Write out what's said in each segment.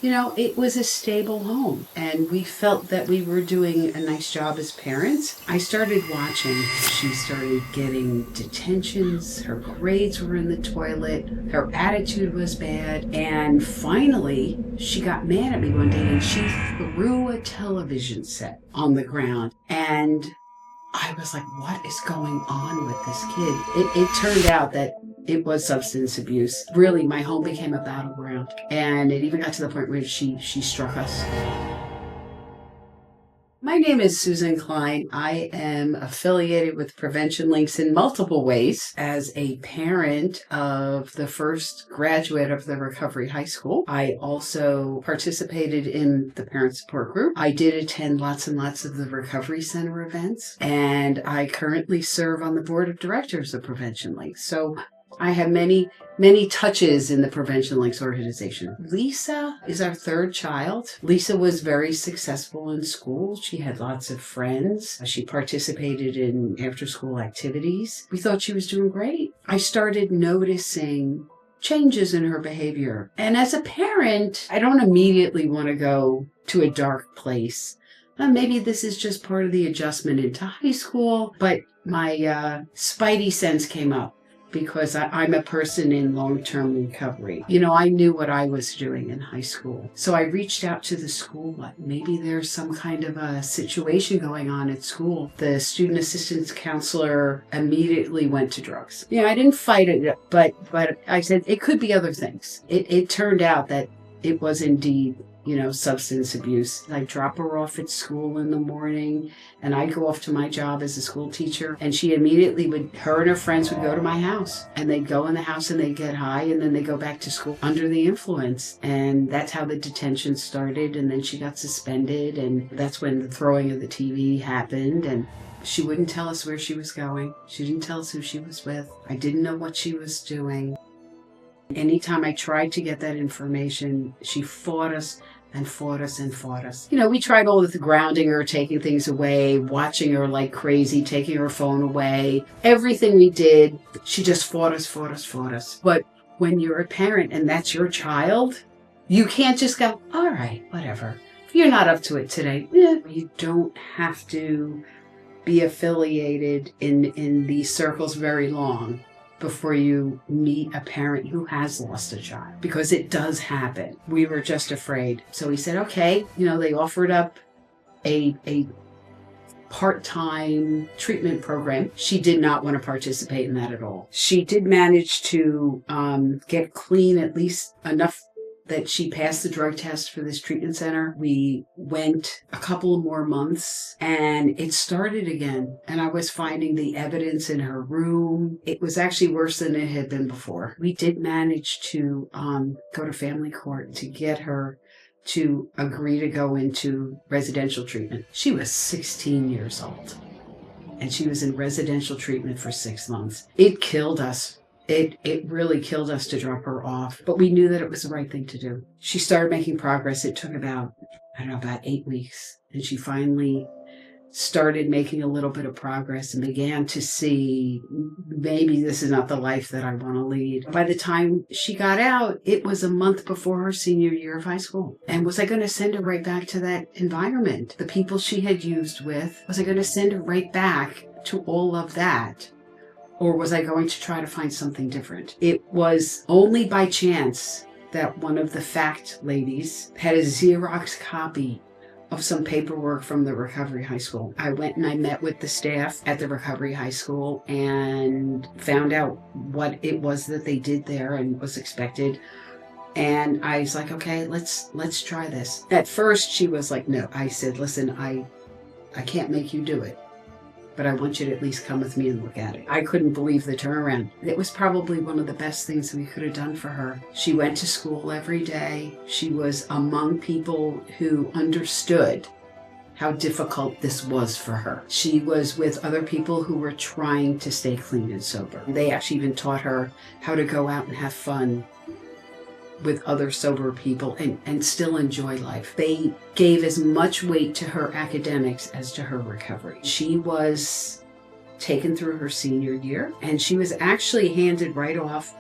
It was a stable home, and we felt that we were doing a nice job as parents. I started watching. She started getting detentions. Her grades were in the toilet. Her attitude was bad. And finally, she got mad at me one day, and she threw a television set on the ground. And I was like, what is going on with this kid? It turned out that it was substance abuse. Really, my home became a battleground. And it even got to the point where she struck us. My name is Susan Klein. I am affiliated with Prevention Links in multiple ways. As a parent of the first graduate of the Recovery High School, I also participated in the parent support group. I did attend lots and lots of the Recovery Center events, and I currently serve on the board of directors of Prevention Links. So I have many touches in the Prevention Links organization. Lisa is our third child. Lisa was very successful in school. She had lots of friends. She participated in after-school activities. We thought she was doing great. I started noticing changes in her behavior. And as a parent, I don't immediately want to go to a dark place. Maybe this is just part of the adjustment into high school, but my spidey sense came up. Because I'm a person in long-term recovery. I knew what I was doing in high school. So I reached out to the school. Maybe there's some kind of a situation going on at school. The student assistance counselor immediately went to drugs. I didn't fight it, but I said it could be other things. It turned out that it was indeed substance abuse. I drop her off at school in the morning, and I'd go off to my job as a school teacher, and she immediately her and her friends would go to my house, and they'd go in the house and they'd get high, and then they go back to school under the influence. And that's how the detention started, and then she got suspended, and that's when the throwing of the TV happened, and she wouldn't tell us where she was going. She didn't tell us who she was with. I didn't know what she was doing. Anytime I tried to get that information, she fought us and fought us and fought us. We tried all of the grounding her, taking things away, watching her like crazy, taking her phone away. Everything we did, she just fought us. But when you're a parent and that's your child, you can't just go, all right, whatever. If you're not up to it today, you don't have to be affiliated in these circles very long before you meet a parent who has lost a child, because it does happen. We were just afraid. So we said, okay, they offered up a part-time treatment program. She did not want to participate in that at all. She did manage to get clean, at least enough that she passed the drug test for this treatment center. We went a couple of more months and it started again. And I was finding the evidence in her room. It was actually worse than it had been before. We did manage to go to family court to get her to agree to go into residential treatment. She was 16 years old and she was in residential treatment for 6 months. It killed us. It really killed us to drop her off, but we knew that it was the right thing to do. She started making progress. It took about 8 weeks. And she finally started making a little bit of progress and began to see, maybe this is not the life that I want to lead. By the time she got out, it was a month before her senior year of high school. And was I going to send her right back to that environment? The people she had used with, was I going to send her right back to all of that? Or was I going to try to find something different? It was only by chance that one of the FACT ladies had a Xerox copy of some paperwork from the Recovery High School. I went and I met with the staff at the Recovery High School and found out what it was that they did there and was expected. And I was like, okay, let's try this. At first, she was like, no. I said, listen, I can't make you do it, but I want you to at least come with me and look at it. I couldn't believe the turnaround. It was probably one of the best things we could have done for her. She went to school every day. She was among people who understood how difficult this was for her. She was with other people who were trying to stay clean and sober. They actually even taught her how to go out and have fun with other sober people and still enjoy life. They gave as much weight to her academics as to her recovery. She was taken through her senior year, and she was actually handed right off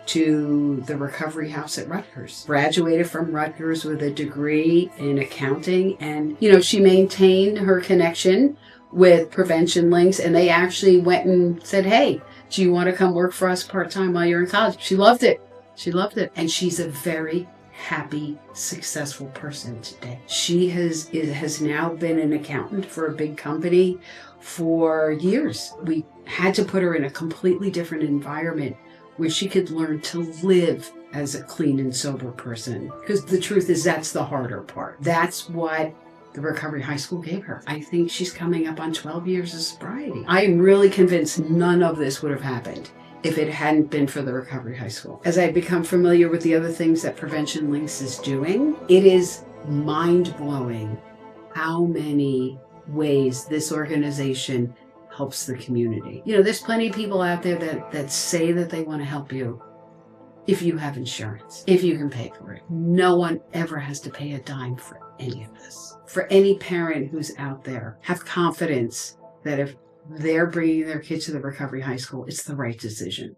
to the recovery house at Rutgers. Graduated from Rutgers with a degree in accounting. And, she maintained her connection with Prevention Links. And they actually went and said, hey, do you want to come work for us part-time while you're in college? She loved it. She loved it. And she's a very happy, successful person today. She has now been an accountant for a big company for years. We had to put her in a completely different environment where she could learn to live as a clean and sober person. Because the truth is, that's the harder part. That's what the Recovery High School gave her. I think she's coming up on 12 years of sobriety. I am really convinced none of this would have happened if it hadn't been for the Recovery High School. As I become familiar with the other things that Prevention Links is doing, it is mind-blowing how many ways this organization helps the community. There's plenty of people out there that say that they want to help you if you have insurance, if you can pay for it. No one ever has to pay a dime for any of this. For any parent who's out there, have confidence that if they're bringing their kids to the Recovery High School, it's the right decision.